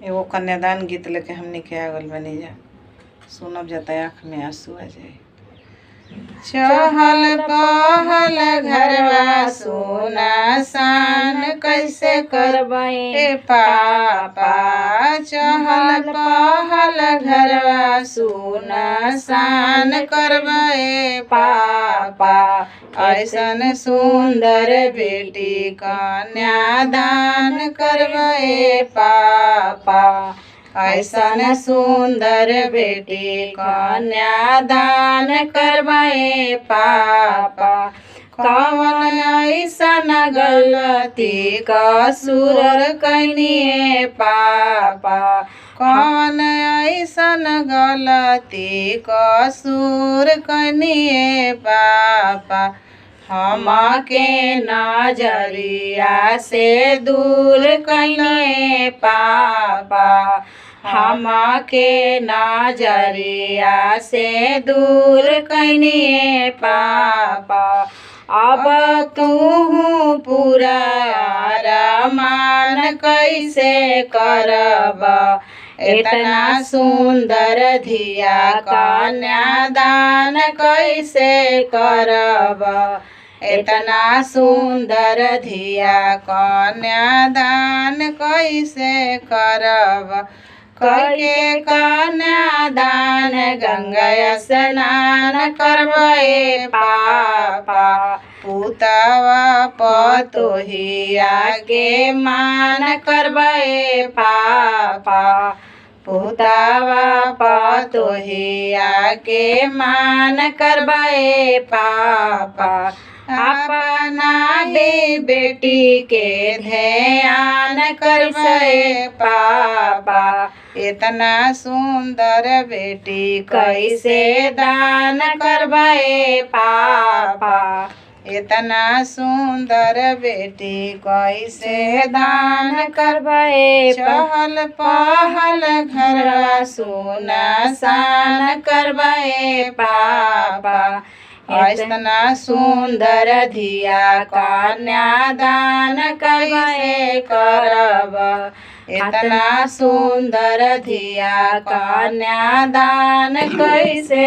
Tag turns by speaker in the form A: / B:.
A: एगो कन्यादान गीत लेके हमने के आगल बनी जा, सुनब जाता आँख में आंसू आ जाए। चहल पहल घरवा सोना सान कैसे करबे पापा, चहल पहल घरवा सोना सान करबे पापा, ऐसन सुंदर बेटी कन्यादान करबे पापा, ऐसन सुंदर बेटी कन्यादान करबे पापा, कवन ऐसन गलती कसूर कनिए पापा, कवन ऐसन गलती कसूर कनिए पापा, हमके नजरिया से दूर कनिए पापा, हमके नजरिया से दूर कनिए पापा, अब तू पूरा अरमान कैसे करब, इतना सुंदर धिया कन्यादान कैसे करब, इतना सुंदर धिया कन्यादान कैसे करब, करके कन्यादान गंगा स्नान करबे पापा, पुतवा पतोहिया के मान करबे पापा, पुतवा पतोहिया के मान करबे पापा, अपना बेटी के ध्यान करबे पापा, इतना सुंदर बेटी कैसे दान करबे पापा, इतना सुंदर बेटी कैसे दान करबे, चहल पहल घर सोना सान करबे पापा, ऐसना सुंदर धिया कन्यादान कैसे करब, इतना सुंदर धिया कन्यादान कैसे